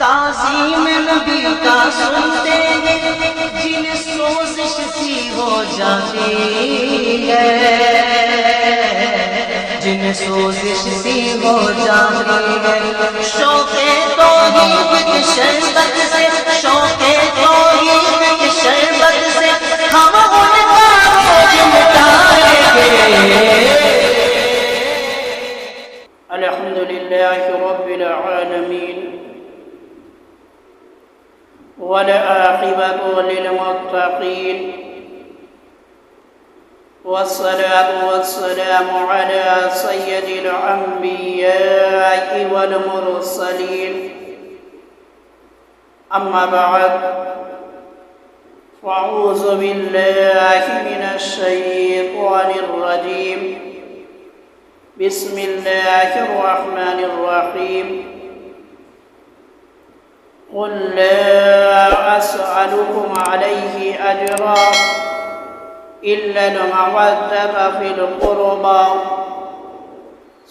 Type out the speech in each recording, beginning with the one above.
تعظیم نبی کا سنتے جن سوزش سی ہو جاتی ہے، جن سوزش سی ہو جاتی ہے، شوق توحید کی شربت سے، شوق توحید کی شربت سے ہم ان کا بوجھ مٹائیں گے۔ الحمدللہ رب العالمین والعاقبۃ للمتقین والصلاة والسلام على سید الانبیاء والمرسلین، اما بعد فاعوذ باللہ من الشیطان الرجیم، بسم اللہ الرحمن الرحیم۔ قل لا أسألكم عليه أجرا إلا المودة في القربى،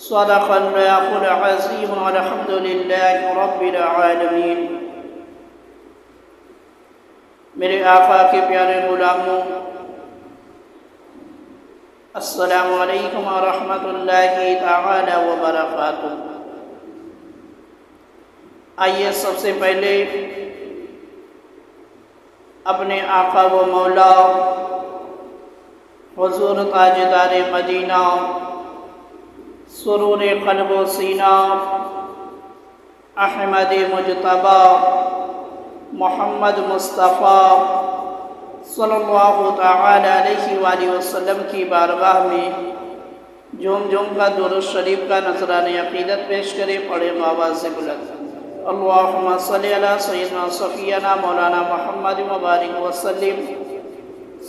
صدق الله العظيم، والحمد لله رب العالمین۔ میرے آقا کے پیارے غلاموں، السلام علیکم ورحمۃ اللہ تعالی وبرکاتہ۔ آئیے سب سے پہلے اپنے آقا و مولا حضور تاجدار مدینہ، سرور قلب و سینہ، احمد مجتبی محمد مصطفیٰ صلی اللہ تعالی علیہ وآلہ وسلم کی بارگاہ میں جھوم جھوم کا درود شریف کا نذرانہ عقیدت پیش کرے، پڑھے آواز سے بلند، اللہم صلی علی سیدنا صفینا مولانا محمد مبارک وسلم،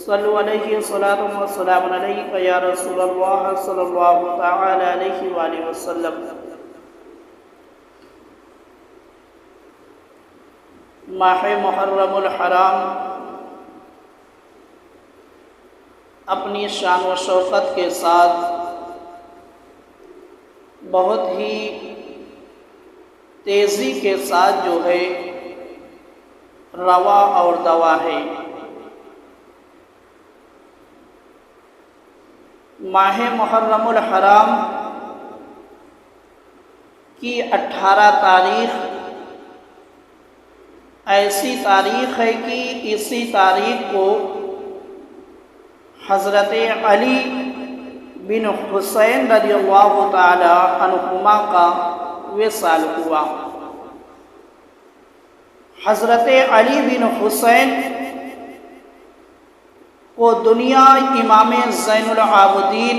صلو علیہ صلاۃ و سلام علیک یا رسول اللہ صلی اللہ تعالی علیہ وآلہ وسلم۔ ماہ محرم الحرام اپنی شان و شوکت کے ساتھ بہت ہی تیزی کے ساتھ جو ہے روا اور دوا ہے۔ ماہ محرم الحرام کی 18 تاریخ ایسی تاریخ ہے کہ اسی تاریخ کو حضرت علی بن حسین رضی اللہ تعالی عنہما کا وصال ہوا۔ حضرت علی بن حسین کو دنیا امام زین العابدین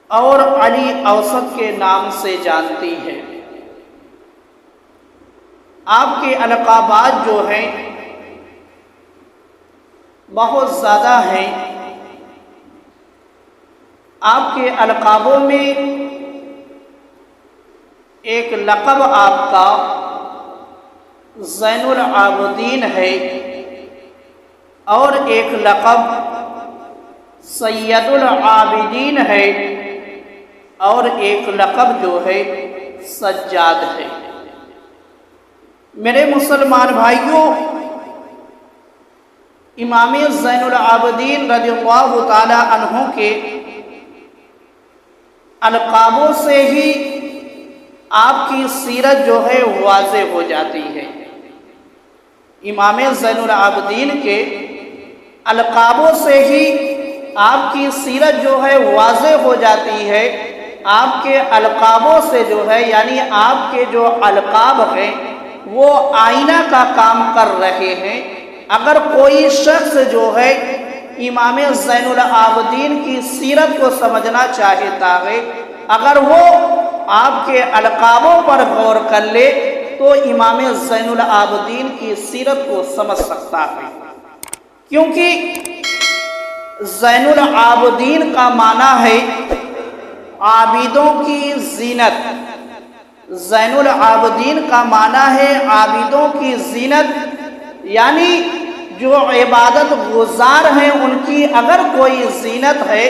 اور علی اوسط کے نام سے جانتی ہے۔ آپ کے القابات جو ہیں بہت زیادہ ہیں۔ آپ کے القابوں میں ایک لقب آپ کا زین العابدین ہے، اور ایک لقب سید العابدین ہے، اور ایک لقب جو ہے سجاد ہے۔ میرے مسلمان بھائیوں، امام زین العابدین رضی اللہ تعالی عنہ کے القابوں سے ہی آپ کی سیرت جو ہے واضح ہو جاتی ہے۔ امام زین العابدین کے القابوں سے ہی آپ کی سیرت جو ہے واضح ہو جاتی ہے۔ آپ کے القابوں سے جو ہے، یعنی آپ کے جو القاب ہیں وہ آئینہ کا کام کر رہے ہیں۔ اگر کوئی شخص جو ہے امام زین العابدین کی سیرت کو سمجھنا چاہتا ہے، اگر وہ آپ کے القابوں پر غور کر لے تو امام زین العابدین کی سیرت کو سمجھ سکتا ہے، کیونکہ زین العابدین کا معنی ہے عابدوں کی زینت۔ زین العابدین کا معنی ہے عابدوں کی زینت، یعنی جو عبادت گزار ہیں ان کی اگر کوئی زینت ہے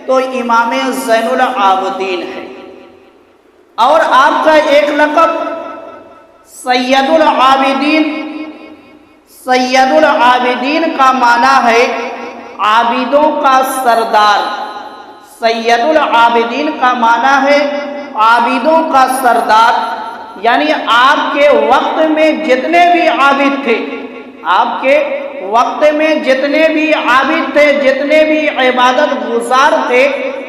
تو امام زین العابدین ہے۔ اور آپ کا ایک لقب سید العابدین، سید العابدین کا معنی ہے عابدوں کا سردار۔ سید العابدین کا معنی ہے عابدوں کا سردار، یعنی آپ کے وقت میں جتنے بھی عابد تھے، آپ کے وقت میں جتنے بھی عابد تھے، جتنے بھی عبادت گزار تھے،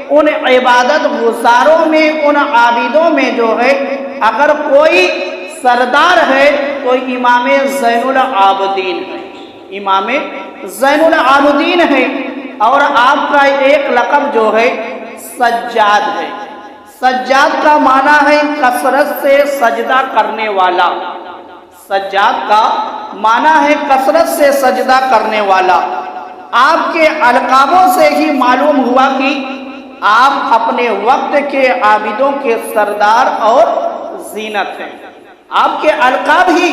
ان عبادت گزاروں میں، ان عابدوں میں جو ہے اگر کوئی سردار ہے تو امام زین العابدین ہے، امام زین العابدین ہے۔ اور آپ کا ایک لقب جو ہے سجاد ہے۔ سجاد کا معنی ہے کثرت سے سجدہ کرنے والا، سجاد کا معنی ہے کثرت سے سجدہ کرنے والا۔ آپ کے القابوں سے ہی معلوم ہوا کہ آپ اپنے وقت کے عابدوں کے سردار اور زینت ہیں۔ آپ کے القاب ہی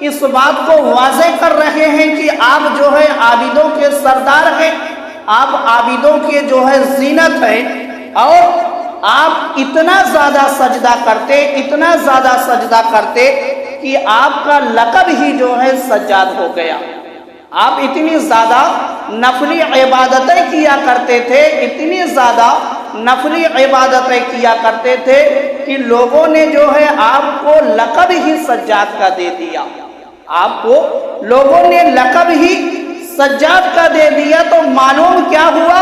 اس بات کو واضح کر رہے ہیں کہ آپ جو ہے عابدوں کے سردار ہیں، آپ عابدوں کے جو ہے زینت ہیں، اور آپ اتنا زیادہ سجدہ کرتے، اتنا زیادہ سجدہ کرتے کہ آپ کا لقب ہی جو ہے سجاد ہو گیا۔ آپ اتنی زیادہ نفلی عبادتیں کیا کرتے تھے، اتنی زیادہ نفلی عبادتیں کیا کرتے تھے کہ لوگوں نے جو ہے آپ کو لقب ہی سجاد کا دے دیا، آپ کو لوگوں نے لقب ہی سجاد کا دے دیا۔ تو معلوم کیا ہوا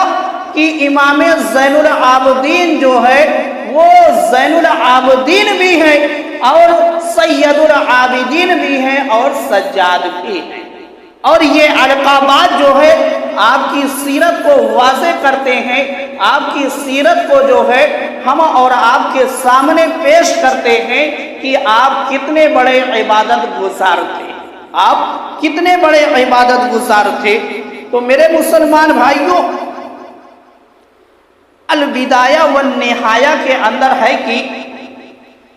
کہ امام زین العابدین جو ہے وہ زین العابدین بھی ہیں اور سید العابدین بھی ہیں اور سجاد بھی ہیں۔ اور یہ القابات جو ہے آپ کی سیرت کو واضح کرتے ہیں، آپ کی سیرت کو جو ہے ہم اور آپ کے سامنے پیش کرتے ہیں کہ آپ کتنے بڑے عبادت گزار تھے، آپ کتنے بڑے عبادت گزار تھے۔ تو میرے مسلمان بھائیوں، البدایہ والنہایہ کے اندر ہے کہ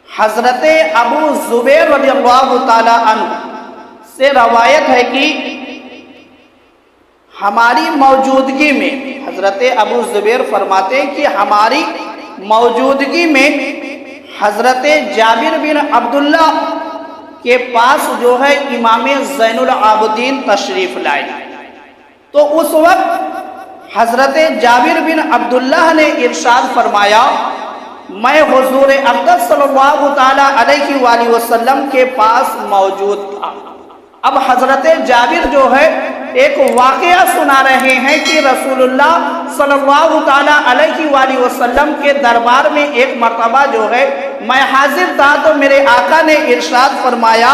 حضرت ابو زبیر رضی اللہ تعالی عنہ سے روایت ہے کہ ہماری موجودگی میں، حضرت ابو زبیر فرماتے ہیں کہ ہماری موجودگی میں حضرت جابر بن عبداللہ کے پاس جو ہے امام زین العابدین تشریف لائے۔ تو اس وقت حضرت جابر بن عبداللہ نے ارشاد فرمایا، میں حضور اقدس صلی اللہ تعالیٰ علیہ وآلہ وسلم کے پاس موجود تھا۔ اب حضرت جابر جو ہے ایک واقعہ سنا رہے ہیں کہ رسول اللہ صلی اللہ تعالیٰ علیہ وآلہ وسلم کے دربار میں ایک مرتبہ جو ہے میں حاضر تھا، تو میرے آقا نے ارشاد فرمایا،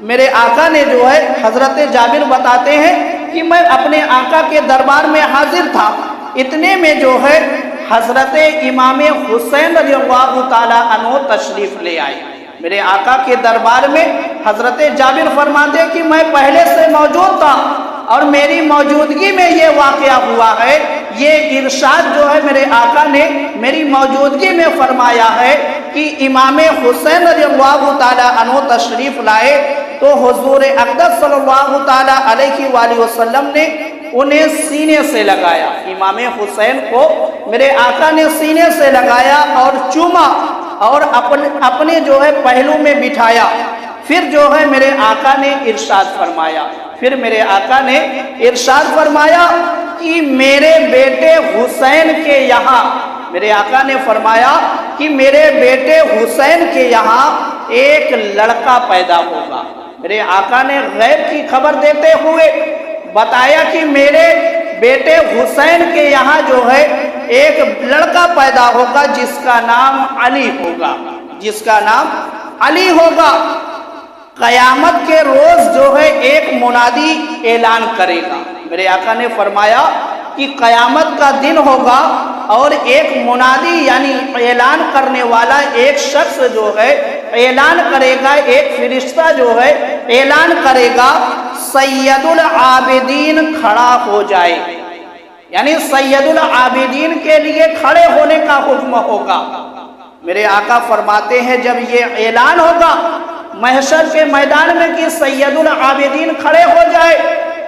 میرے آقا نے جو ہے حضرت جابر بتاتے ہیں کہ میں اپنے آقا کے دربار میں حاضر تھا، اتنے میں جو ہے حضرت امام حسین رضی اللہ تعالیٰ عنہ تشریف لے آئے میرے آقا کے دربار میں۔ حضرت جابر فرماتے کہ میں پہلے سے موجود تھا اور میری موجودگی میں یہ واقعہ ہوا ہے، یہ ارشاد جو ہے میرے آقا نے میری موجودگی میں فرمایا ہے کہ امام حسین رضی اللہ تعالیٰ عنہ تشریف لائے، تو حضور اقدس صلی اللہ تعالیٰ علیہ وآلہ وسلم نے انہیں سینے سے لگایا، امام حسین کو میرے آقا نے سینے سے لگایا اور چوما اور اپنے جو ہے پہلو میں بٹھایا۔ پھر جو ہے میرے آقا نے ارشاد فرمایا، پھر میرے آقا نے ارشاد فرمایا کہ میرے بیٹے حسین کے یہاں، میرے آقا نے فرمایا کہ میرے بیٹے حسین کے یہاں ایک لڑکا پیدا ہوگا۔ میرے آقا نے غیب کی خبر دیتے ہوئے بتایا کہ میرے بیٹے حسین کے یہاں جو ہے ایک لڑکا پیدا ہوگا جس کا نام علی ہوگا، جس کا نام علی ہوگا۔ قیامت کے روز جو ہے ایک منادی اعلان کرے گا، میرے آقا نے فرمایا کہ قیامت کا دن ہوگا اور ایک منادی یعنی اعلان کرنے والا ایک شخص جو ہے اعلان کرے گا، ایک فرشتہ جو ہے اعلان کرے گا، سید العابدین کھڑا ہو جائے، یعنی سید العابدین کے لیے کھڑے ہونے کا حکم ہوگا۔ میرے آقا فرماتے ہیں جب یہ اعلان ہوگا محشر کے میدان میں کہ سید العابدین کھڑے ہو جائے،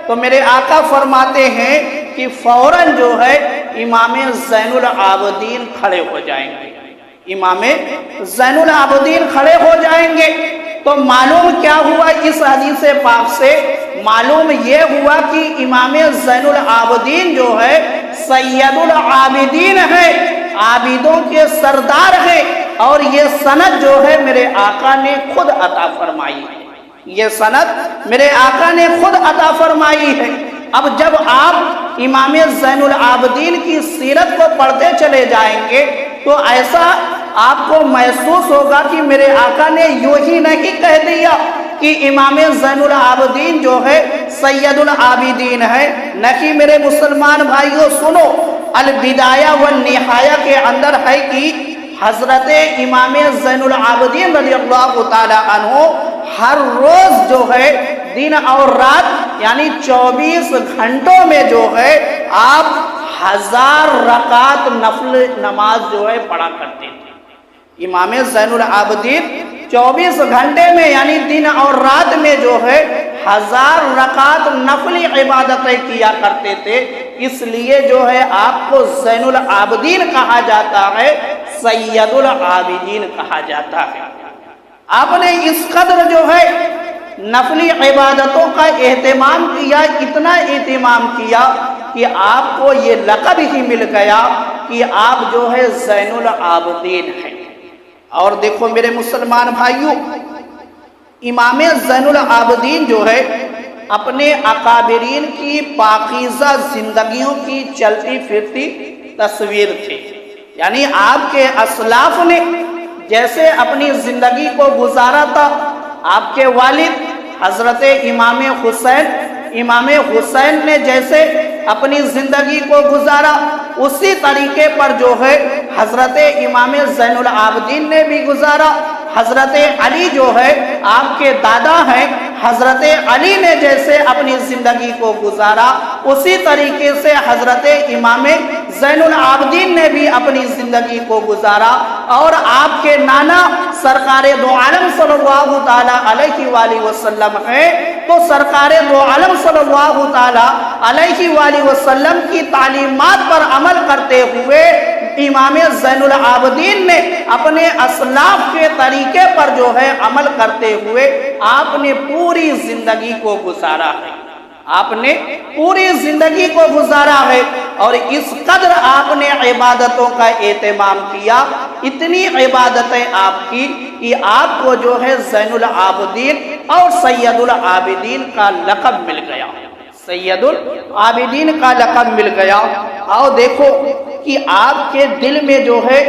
تو میرے آقا فرماتے ہیں کہ فوراً جو ہے امام زین العابدین کھڑے ہو جائیں گے، امام زین العابدین کھڑے ہو جائیں گے۔ تو تو معلوم کیا ہوا اس حدیث پاک سے؟ معلوم یہ ہوا کہ امام زین العابدین جو ہے سید العابدین ہے، عابدوں کے سردار ہے، اور یہ سند جو ہے میرے آقا نے خود عطا فرمائی ہے، یہ سند میرے آقا نے خود عطا فرمائی ہے۔ اب جب آپ امام زین العابدین کی سیرت کو پڑھتے چلے جائیں گے تو ایسا آپ کو محسوس ہوگا کہ میرے آقا نے یوں ہی نہیں کہہ دیا کہ امام زین العابدین جو ہے سید العابدین ہے، نہیں میرے مسلمان بھائیوں سنو، البدایہ والنہایہ کے اندر ہے کہ حضرت امام زین العابدین رضی اللہ تعالی عنہ ہر روز جو ہے دن اور رات یعنی 24 گھنٹوں میں جو ہے آپ 1000 رکعت نفل نماز جو ہے پڑھا کرتے تھے۔ امام زین العابدین 24 گھنٹے میں یعنی دن اور رات میں جو ہے 1000 رکعت نفلی عبادتیں کیا کرتے تھے، اس لیے جو ہے آپ کو زین العابدین کہا جاتا ہے، سید العابدین کہا جاتا ہے۔ آپ نے اس قدر جو ہے نفلی عبادتوں کا اہتمام کیا، اتنا اہتمام کیا کہ آپ کو یہ لقب ہی مل گیا کہ آپ جو ہے زین العابدین ہیں۔ اور دیکھو میرے مسلمان بھائیوں، امام زین العابدین جو ہے اپنے اکابرین کی پاکیزہ زندگیوں کی چلتی پھرتی تصویر تھے، یعنی آپ کے اسلاف نے جیسے اپنی زندگی کو گزارا تھا، آپ کے والد حضرت امام حسین نے جیسے اپنی زندگی کو گزارا، اسی طریقے پر جو ہے حضرت امام زین العابدین نے بھی گزارا۔ حضرت علی جو ہے آپ کے دادا ہیں، حضرت علی نے جیسے اپنی زندگی کو گزارا، اسی طریقے سے حضرت امام زین العابدین نے بھی اپنی زندگی کو گزارا۔ اور آپ کے نانا سرکار دو عالم صلی اللہ تعالی علیہ وآلہ وسلم ہیں، تو سرکار دو عالم صلی اللہ تعالی علیہ وآلہ وسلم کی تعلیمات پر عمل کرتے ہوئے امام زین العابدین نے اپنے اسلاف کے طریقے پر جو ہے عمل کرتے ہوئے آپ نے پوری زندگی کو گزارا ہے، آپ نے پوری زندگی کو گزارا ہے، اور اس قدر آپ نے عبادتوں کا اہتمام کیا، اتنی عبادتیں آپ کی کہ آپ کو جو ہے زین العابدین اور سید العابدین کا لقب مل گیا، سید العابدین کا لقب مل گیا۔ اور دیکھو کہ آپ کے دل میں جو ہے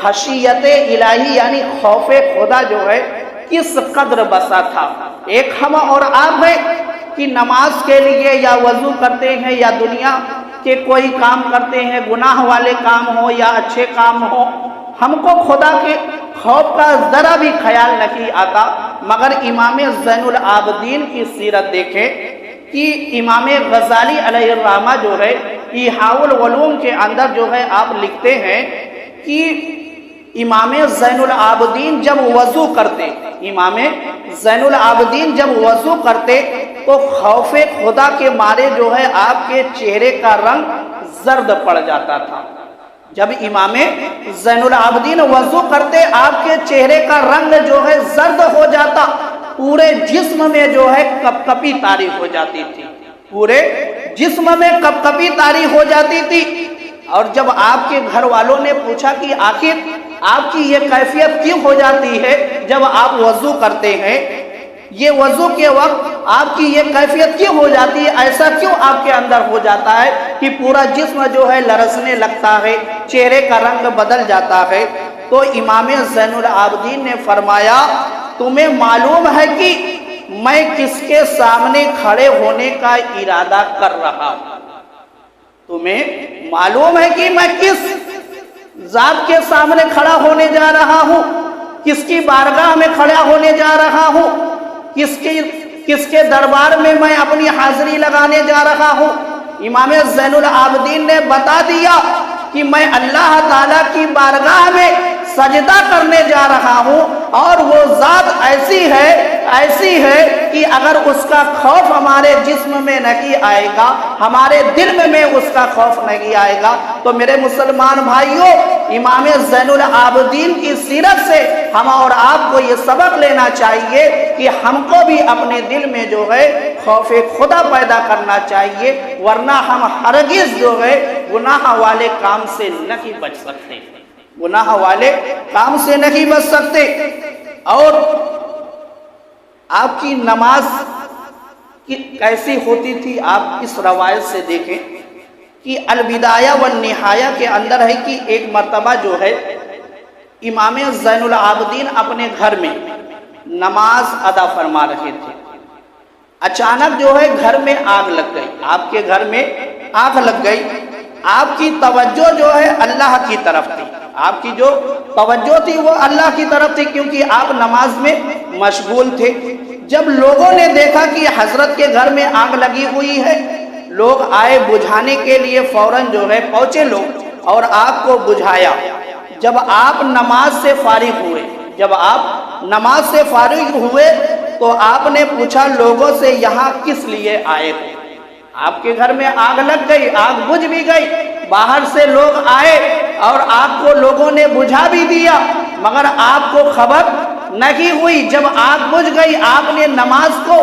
خشیت الہی یعنی خوف خدا جو ہے کس قدر بسا تھا۔ ایک ہم اور آپ ہیں کہ نماز کے لیے یا وضو کرتے ہیں یا دنیا کے کوئی کام کرتے ہیں، گناہ والے کام ہو یا اچھے کام ہو، ہم کو خدا کے خوف کا ذرا بھی خیال نہیں آتا، مگر امام زین العابدین کی سیرت دیکھیں کہ امام غزالی علیہ الرحمہ جو ہے ایحاء العلوم کے اندر جو ہے آپ لکھتے ہیں کہ امام زین العابدین جب وضو کرتے، امام زین العابدین جب وضو کرتے تو خوف خدا کے مارے جو ہے آپ کے چہرے کا رنگ زرد پڑ جاتا تھا۔ جب امام زین العابدین وضو کرتے آپ کے چہرے کا رنگ جو ہے زرد ہو جاتا، پورے جسم میں جو ہے کپکپی طاری ہو جاتی تھی، پورے جسم میں کپکپی طاری ہو جاتی تھی۔ اور جب آپ کے گھر والوں نے پوچھا کہ آخر آپ کی یہ کیفیت کیوں ہو جاتی ہے جب آپ وضو کرتے ہیں، یہ وضو کے وقت آپ کی یہ کیفیت کیوں ہو جاتی ہے، ایسا کیوں آپ کے اندر ہو جاتا ہے کہ پورا جسم جو ہے لرزنے لگتا ہے، چہرے کا رنگ بدل جاتا ہے، تو امام زین العابدین نے فرمایا تمہیں معلوم ہے کہ میں کس کے سامنے کھڑے ہونے کا ارادہ کر رہا ہوں، تمہیں معلوم ہے کہ میں کس ذات کے سامنے کھڑا ہونے جا رہا ہوں، کس کی بارگاہ میں کھڑا ہونے جا رہا ہوں، کس کے دربار میں میں اپنی حاضری لگانے جا رہا ہوں۔ امام زین العابدین نے بتا دیا کہ میں اللہ تعالیٰ کی بارگاہ میں سجدہ کرنے جا رہا ہوں، اور وہ ذات ایسی ہے، ایسی ہے کہ اگر اس کا خوف ہمارے جسم میں نہیں آئے گا، ہمارے دل میں اس کا خوف نہیں آئے گا، تو میرے مسلمان بھائیوں، امام زین العابدین کی سیرت سے ہم اور آپ کو یہ سبق لینا چاہیے کہ ہم کو بھی اپنے دل میں جو ہے خوف خدا پیدا کرنا چاہیے، ورنہ ہم ہرگز جو ہے گناہ والے کام سے نہیں بچ سکتے، گناہ والے کام سے نہیں بچ سکتے۔ اور آپ کی نماز کیسی ہوتی تھی، آپ اس روایت سے دیکھیں کہ البدایہ والنہایہ کے اندر ہے کہ ایک مرتبہ جو ہے امام زین العابدین اپنے گھر میں نماز ادا فرما رہے تھے، اچانک جو ہے گھر میں آگ لگ گئی، آپ کے گھر میں آگ لگ گئی، آپ کی توجہ جو ہے اللہ کی طرف تھی، آپ کی جو توجہ تھی وہ اللہ کی طرف تھی، کیونکہ آپ نماز میں مشغول تھے۔ جب لوگوں نے دیکھا کہ حضرت کے گھر میں آگ لگی ہوئی ہے، لوگ آئے بجھانے کے لیے، فوراً جو ہے پہنچے لوگ اور آگ کو بجھایا۔ جب آپ نماز سے فارغ ہوئے، جب آپ نماز سے فارغ ہوئے تو آپ نے پوچھا لوگوں سے یہاں کس لیے آئے ہو؟ آپ کے گھر میں آگ لگ گئی، آگ بجھ بھی گئی، باہر سے لوگ آئے اور آگ کو لوگوں نے بجھا بھی دیا، مگر آپ کو خبر نہیں ہوئی۔ جب آگ بجھ گئی، آپ نے نماز کو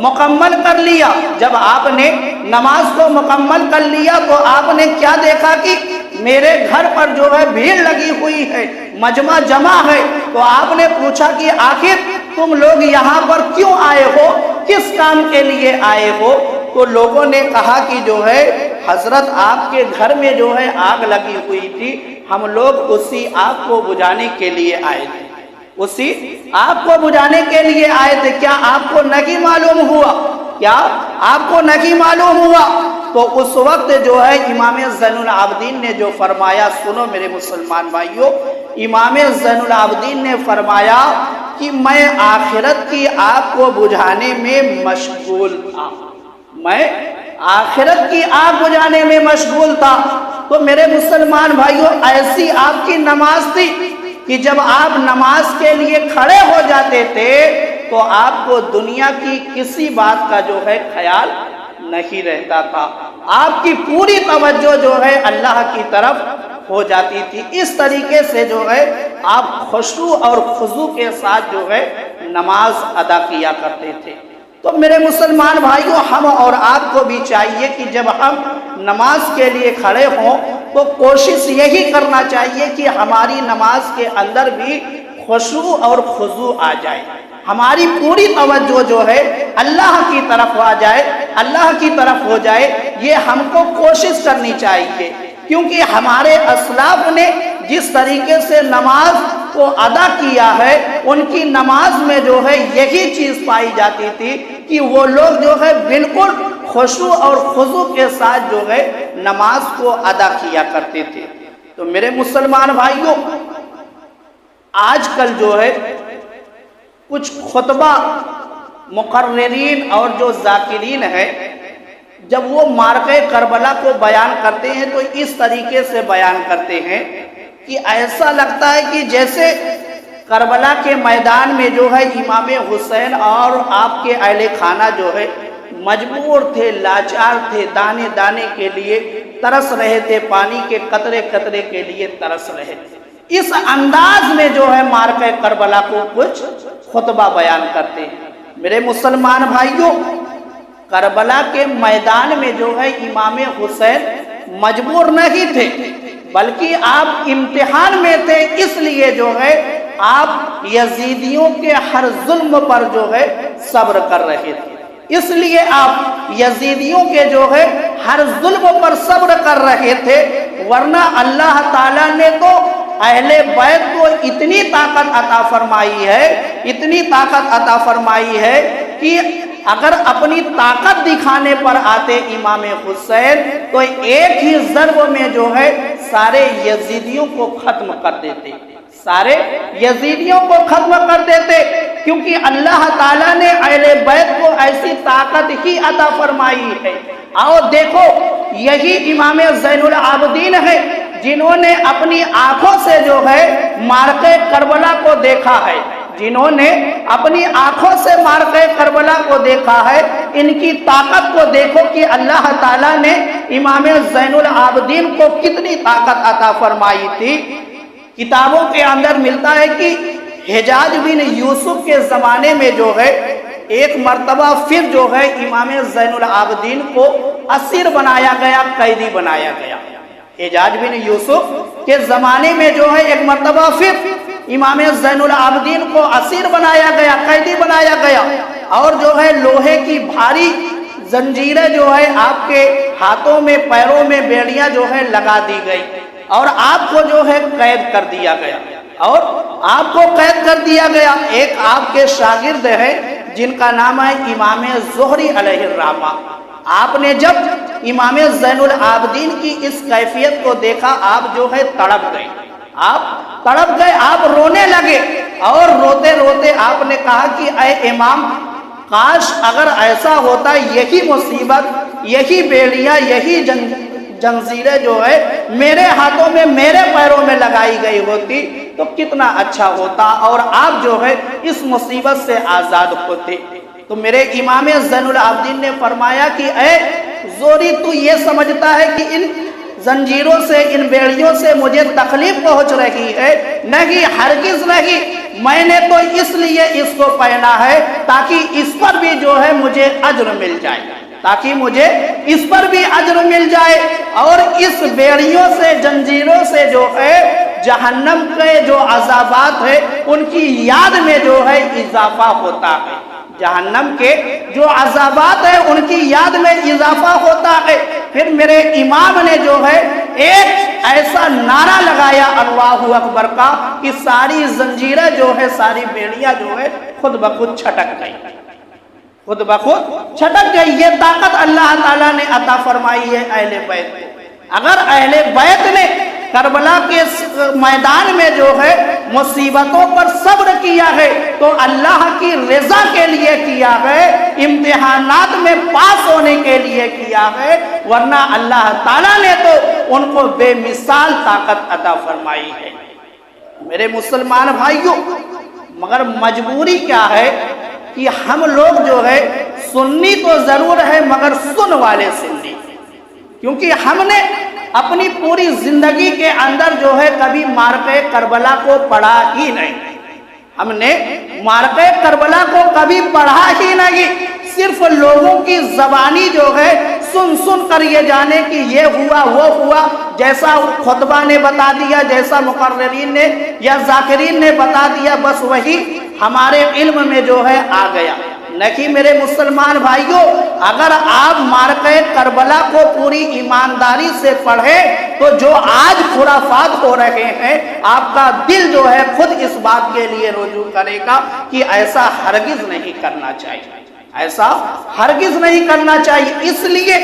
مکمل کر لیا۔ جب آپ نے نماز کو مکمل کر لیا تو آپ نے کیا دیکھا کہ میرے گھر پر جو ہے بھیڑ لگی ہوئی ہے، مجمع جمع ہے۔ تو آپ نے پوچھا کہ آخر تم لوگ یہاں پر کیوں آئے ہو، کس کام کے لیے آئے ہو؟ تو لوگوں نے کہا کہ جو ہے حضرت آپ کے گھر میں جو ہے آگ لگی ہوئی تھی، ہم لوگ اسی آگ کو بجھانے کے لیے آئے تھے، اسی آگ کو بجھانے کے لیے آئے تھے۔ کیا آپ کو نہیں معلوم ہوا؟ کیا آپ کو نہیں معلوم ہوا؟ تو اس وقت جو ہے امام زین العابدین نے جو فرمایا، سنو میرے مسلمان بھائیوں، امام زین العابدین نے فرمایا کہ میں آخرت کی آگ کو بجھانے میں مشغول تھا، میں آخرت کی آگ بجھانے میں مشغول تھا۔ تو میرے مسلمان بھائیوں، ایسی آپ کی نماز تھی کہ جب آپ نماز کے لیے کھڑے ہو جاتے تھے تو آپ کو دنیا کی کسی بات کا جو ہے خیال نہیں رہتا تھا، آپ کی پوری توجہ جو ہے اللہ کی طرف ہو جاتی تھی۔ اس طریقے سے جو ہے آپ خشوع اور خضوع کے ساتھ جو ہے نماز ادا کیا کرتے تھے۔ تو میرے مسلمان بھائیوں، ہم اور آپ کو بھی چاہیے کہ جب ہم نماز کے لیے کھڑے ہوں تو کوشش یہی کرنا چاہیے کہ ہماری نماز کے اندر بھی خشوع اور خضوع آ جائے، ہماری پوری توجہ جو ہے اللہ کی طرف آ جائے، اللہ کی طرف ہو جائے۔ یہ ہم کو کوشش کرنی چاہیے، کیونکہ ہمارے اسلاف نے جس طریقے سے نماز کو ادا کیا ہے، ان کی نماز میں جو ہے یہی چیز پائی جاتی تھی کہ وہ لوگ جو ہے بالکل خشوع اور خضوع کے ساتھ جو ہے نماز کو ادا کیا کرتے تھے۔ تو میرے مسلمان بھائیوں، آج کل جو ہے کچھ خطبہ مقررین اور جو ذاکرین ہیں، جب وہ معرکہ کربلا کو بیان کرتے ہیں تو اس طریقے سے بیان کرتے ہیں کہ ایسا لگتا ہے کہ جیسے کربلا کے میدان میں جو ہے امام حسین اور آپ کے اہل خانہ جو ہے مجبور تھے، لاچار تھے، دانے دانے کے لیے ترس رہے تھے، پانی کے قطرے قطرے کے لیے ترس رہے تھے۔ اس انداز میں جو ہے معرکہ کربلا کو کچھ خطبہ بیان کرتے ہیں۔ میرے مسلمان بھائیوں، کربلا کے میدان میں جو ہے امام حسین مجبور نہیں تھے، بلکہ آپ امتحان میں تھے، اس لیے جو ہے آپ یزیدیوں کے ہر ظلم پر جو ہے صبر کر رہے تھے، اس لیے آپ یزیدیوں کے جو ہے ہر ظلم پر صبر کر رہے تھے۔ ورنہ اللہ تعالیٰ نے تو اہل بیت کو اتنی طاقت عطا فرمائی ہے، اتنی طاقت عطا فرمائی ہے کہ اگر اپنی طاقت دکھانے پر آتے امام حسین تو ایک ہی ضرب میں جو ہے سارے یزیدیوں کو ختم کر دیتے، سارے یزیدیوں کو ختم کر دیتے، کیونکہ اللہ تعالیٰ نے اہل بیت کو ایسی طاقت ہی عطا فرمائی ہے۔ آؤ دیکھو، یہی امام زین العابدین ہے جنہوں نے اپنی آنکھوں سے جو ہے معرکہ کربلا کو دیکھا ہے، جنہوں نے اپنی آنکھوں سے معرکہ کربلا کو دیکھا ہے، ان کی طاقت کو دیکھو کہ اللہ تعالیٰ نے امام زین العابدین کو کتنی طاقت عطا فرمائی تھی۔ کتابوں کے اندر ملتا ہے کہ حجاج بن یوسف کے زمانے میں جو ہے ایک مرتبہ پھر جو ہے امام زین العابدین کو اسیر بنایا گیا، قیدی بنایا گیا۔ حجاج بن یوسف کے زمانے میں جو ہے ایک مرتبہ پھر امام زین العابدین کو اسیر بنایا گیا، قیدی بنایا گیا، اور جو ہے لوہے کی بھاری زنجیریں جو ہے آپ کے ہاتھوں میں پیروں میں بیڑیاں جو ہے لگا دی گئی، اور آپ کو جو ہے قید کر دیا گیا، اور آپ کو قید کر دیا گیا۔ ایک آپ کے شاگرد ہے جن کا نام ہے امام زہری علیہ الرحمہ۔ آپ نے جب امام زین العابدین کی اس کیفیت کو دیکھا، آپ جو ہے تڑپ گئے، آپ رونے لگے، اور روتے روتے آپ نے کہا کہ اے امام، کاش اگر ایسا ہوتا، یہی مصیبت، یہی بیڑیاں، یہی جنزیریں جو ہے میرے ہاتھوں میں میرے پیروں میں لگائی گئی ہوتی تو کتنا اچھا ہوتا، اور آپ جو ہے اس مصیبت سے آزاد ہوتے۔ تو میرے امام زین العابدین نے فرمایا کہ اے زوری، تو یہ سمجھتا ہے کہ ان زنجیروں سے، ان بیڑیوں سے مجھے تکلیف پہنچ رہی ہے؟ نہیں، ہرگز نہیں، میں نے تو اس لیے اس کو پہنا ہے تاکہ اس پر بھی جو ہے مجھے اجر مل جائے، تاکہ مجھے اس پر بھی اجر مل جائے، اور اس بیڑیوں سے، زنجیروں سے جو ہے جہنم کے جو عذابات ہیں ان کی یاد میں جو ہے اضافہ ہوتا ہے، جہنم کے جو عذابات ہیں ان کی یاد میں اضافہ ہوتا ہے۔ پھر میرے امام نے جو ہے ایک ایسا نعرہ لگایا اللہ اکبر کا کہ ساری زنجیریں جو ہے، ساری بیڑیاں جو ہے خود بخود چھٹک گئی، خود بخود چھٹک گئی۔ یہ طاقت اللہ تعالیٰ نے عطا فرمائی ہے اہل بیت کو۔ اگر اہل بیت نے کربلا کے میدان میں جو ہے مصیبتوں پر صبر کیا ہے تو اللہ کی رضا کے لیے کیا ہے، امتحانات میں پاس ہونے کے لیے کیا ہے، ورنہ اللہ تعالیٰ نے تو ان کو بے مثال طاقت عطا فرمائی ہے۔ میرے مسلمان بھائیوں، مگر مجبوری کیا ہے کہ ہم لوگ جو ہے سنی تو ضرور ہے مگر سن والے سنی، کیونکہ ہم نے اپنی پوری زندگی کے اندر جو ہے کبھی معرکہ کربلا کو پڑھا ہی نہیں، ہم نے معرکہ کربلا کو کبھی پڑھا ہی نہیں، صرف لوگوں کی زبانی جو ہے سن کر یہ جانے کہ یہ ہوا وہ ہوا، جیسا خطبہ نے بتا دیا، جیسا مقررین نے یا ذاکرین نے بتا دیا، بس وہی ہمارے علم میں جو ہے آ گیا۔ نہیں میرے مسلمان بھائیوں، اگر آپ معرکہ کربلا کو پوری ایمانداری سے پڑھیں تو جو آج خرافات ہو رہے ہیں، آپ کا دل جو ہے خود اس بات کے لیے رجوع کرے گا کہ ایسا ہرگز نہیں کرنا چاہیے، ایسا ہرگز نہیں کرنا چاہیے۔ اس لیے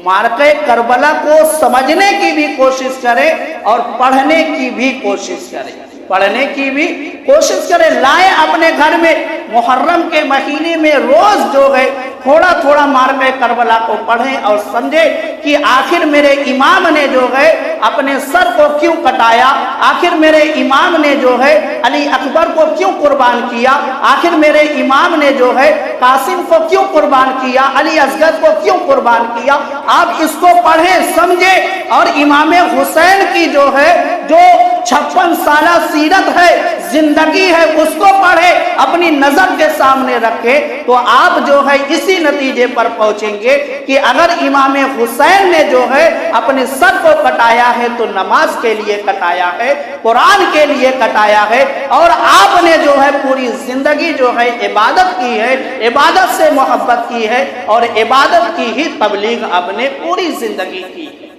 معرکہ کربلا کو سمجھنے کی بھی کوشش کریں اور پڑھنے کی بھی کوشش کریں، پڑھنے کی بھی کوشش کریں۔ لائیں اپنے گھر میں، محرم کے مہینے میں روز جو ہے تھوڑا تھوڑا معرکہ کربلا کو پڑھیں اور سمجھیں کہ آخر میرے امام نے جو ہے اپنے سر کو کیوں کٹایا، آخر میرے امام نے جو ہے علی اکبر کو کیوں قربان کیا، آخر میرے امام نے جو ہے قاسم کو کیوں قربان کیا، علی اصغر کو کیوں قربان کیا۔ آپ اس کو پڑھیں، سمجھیں، اور امام حسین کی جو ہے جو 56 سالہ سیرت ہے، زندگی ہے، اس کو پڑھیں، اپنی نظر کے سامنے رکھیں، تو آپ جو ہے اسی نتیجے پر پہنچیں گے کہ اگر امام حسین نے جو ہے اپنے سر کو کٹایا ہے تو نماز کے لیے کٹایا ہے، قرآن کے لیے کٹایا ہے، اور آپ نے جو ہے پوری زندگی جو ہے عبادت کی ہے، عبادت سے محبت کی ہے، اور عبادت کی ہی تبلیغ آپ نے پوری زندگی کی ہے۔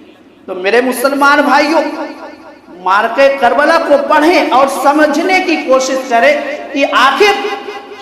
تو میرے مسلمان بھائیوں، معرکہ کربلا کو پڑھیں اور سمجھنے کی کوشش کریں کہ آخر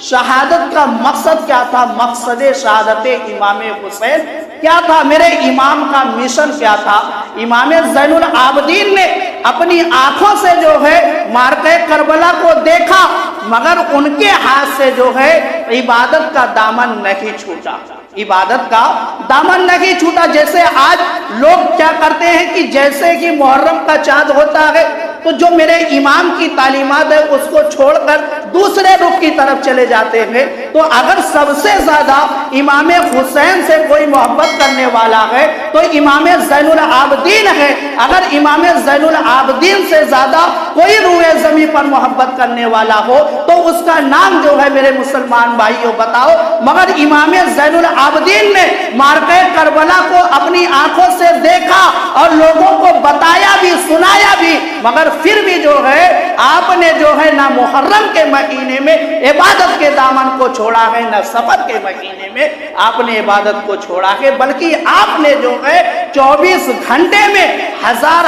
شہادت کا مقصد کیا تھا، مقصد شہادت امام حسین کیا تھا، میرے امام کا مشن کیا تھا۔ امام زین العابدین نے اپنی آنکھوں سے جو ہے معرکہ کربلا کو دیکھا، مگر ان کے ہاتھ سے جو ہے عبادت کا دامن نہیں چھوٹا، عبادت کا دامن نہیں چھوٹا۔ جیسے آج لوگ کیا کرتے ہیں کہ جیسے کہ محرم کا چاند ہوتا ہے تو جو میرے امام کی تعلیمات ہے اس کو چھوڑ کر دوسرے رخ کی طرف چلے جاتے ہیں۔ تو اگر سب سے زیادہ امام حسین سے کوئی محبت کرنے والا ہے تو امام زین العابدین ہے۔ اگر امام زین العابدین سے زیادہ کوئی روئے زمین پر محبت کرنے والا ہو تو اس کا نام جو ہے میرے مسلمان بھائیوں بتاؤ۔ مگر امام زین العابدین نے معرکہ کربلا کو اپنی آنکھوں سے دیکھا اور لوگوں کو بتایا بھی، سنایا بھی، مگر پھر بھی جو ہے آپ نے جو ہے نہ محرم کے مہینے میں عبادت کے دامن کو چھوڑا ہے، نہ سفر کے مہینے میں آپ نے عبادت کو چھوڑا ہے، بلکہ آپ نے جو ہے 24 گھنٹے میں ہزار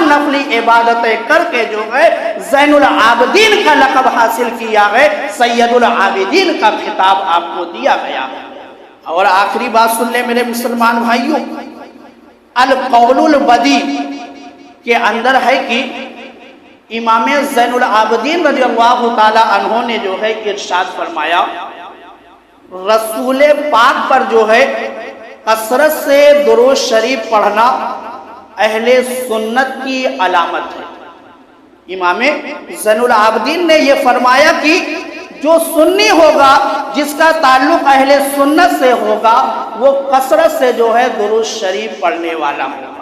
نفلی عبادتیں کر کے جو ہے زین العابدین کا لقب حاصل کیا ہے، سید العابدین کا خطاب آپ کو دیا گیا۔ اور آخری بات سن لیں میرے مسلمان بھائیوں، القول البدی کے اندر ہے کہ امام زین العابدین رضی اللہ تعالی عنہ نے جو ہے ارشاد فرمایا، رسول پاک پر جو ہے کثرت سے درود شریف پڑھنا اہل سنت کی علامت ہے۔ امام زین العابدین نے یہ فرمایا کہ جو سنی ہوگا، جس کا تعلق اہل سنت سے ہوگا، وہ کثرت سے جو ہے درود شریف پڑھنے والا ہوگا۔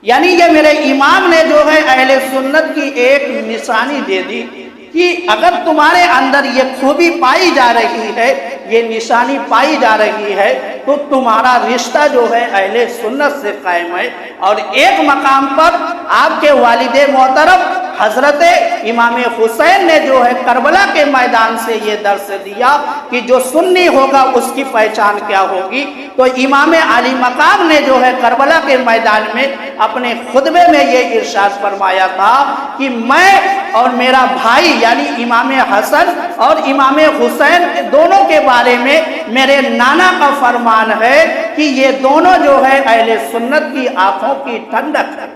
یعنی یہ میرے امام نے جو ہے اہل سنت کی ایک نشانی دے دی کہ اگر تمہارے اندر یہ خوبی پائی جا رہی ہے، یہ نشانی پائی جا رہی ہے، تو تمہارا رشتہ جو ہے اہل سنت سے قائم ہے۔ اور ایک مقام پر آپ کے والد محترم حضرت امام حسین نے جو ہے کربلا کے میدان سے یہ درس دیا کہ جو سنی ہوگا اس کی پہچان کیا ہوگی۔ تو امام علی مقام نے جو ہے کربلا کے میدان میں اپنے خطبے میں یہ ارشاد فرمایا تھا کہ میں اور میرا بھائی یعنی امام حسن اور امام حسین دونوں کے بارے میں میرے نانا کا فرمان ہے کہ یہ دونوں جو ہے اہل سنت کی آنکھوں کی ٹھنڈک ہے،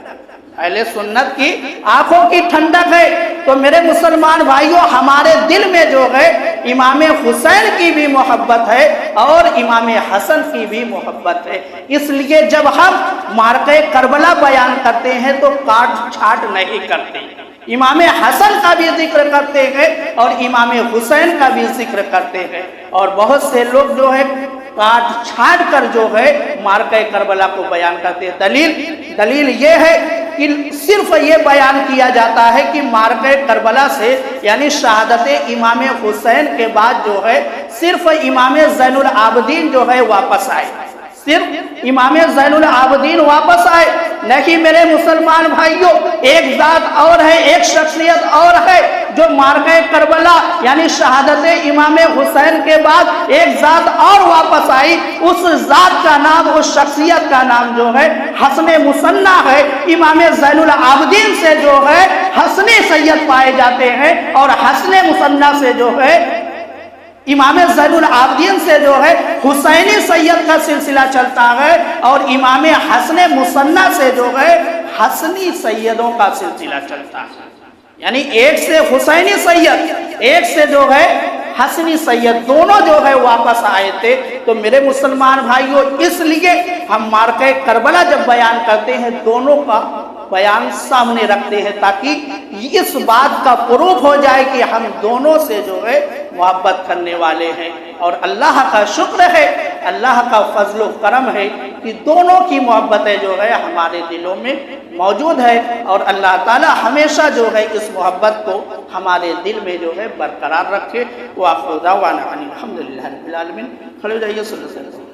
اہل سنت کی آنکھوں کی ٹھنڈک ہے۔ تو میرے مسلمان بھائیوں، ہمارے دل میں جو ہے امام حسین کی بھی محبت ہے اور امام حسن کی بھی محبت ہے۔ اس لیے جب ہم معرکہ کربلا بیان کرتے ہیں تو کاٹ چھاٹ نہیں کرتے، امام حسن کا بھی ذکر کرتے ہیں اور امام حسین کا بھی ذکر کرتے ہیں۔ اور بہت سے لوگ جو ہے کاٹ چھاٹ کر جو ہے معرکہ کربلا کو بیان کرتے ہیں۔ دلیل یہ ہے کہ صرف یہ بیان کیا جاتا ہے کہ معرکہ کربلا سے یعنی شہادت امام حسین کے بعد جو ہے صرف امام زین العابدین جو ہے واپس آئے، صرف امام زین العابدین واپس آئے۔ نہیں میرے مسلمان بھائیوں، ایک ذات اور ہے، ایک شخصیت اور ہے جو معرکہ کربلا یعنی شہادت امام حسین کے بعد ایک ذات اور واپس آئی۔ اس ذات کا نام، اس شخصیت کا نام جو ہے حسن مثنیٰ ہے۔ امام زین العابدین سے جو ہے حسن سید پائے جاتے ہیں اور حسن مثنیٰ سے جو ہے امام زین العابدین سے جو ہے حسینی سید کا سلسلہ چلتا ہے اور امام حسن مثنیٰ سے جو ہے حسنی سیدوں کا سلسلہ چلتا ہے۔ یعنی ایک سے حسینی سید، ایک سے جو ہے حسنی سید، دونوں جو ہے واپس آئے تھے۔ تو میرے مسلمان بھائیوں، اس لیے ہم معرکہ کربلا جب بیان کرتے ہیں دونوں کا بیان سامنے رکھتے ہیں تاکہ اس بات کا پروف ہو جائے کہ ہم دونوں سے جو ہے محبت کرنے والے ہیں۔ اور اللہ کا شکر ہے، اللہ کا فضل و کرم ہے کہ دونوں کی محبتیں جو ہے ہمارے دلوں میں موجود ہے اور اللہ تعالی ہمیشہ جو ہے اس محبت کو ہمارے دل میں جو ہے برقرار رکھے۔ وآخر دعوانا الحمدللہ رب العالمین۔ کھڑے ہو جائیے، صلی اللہ علیہ وسلم۔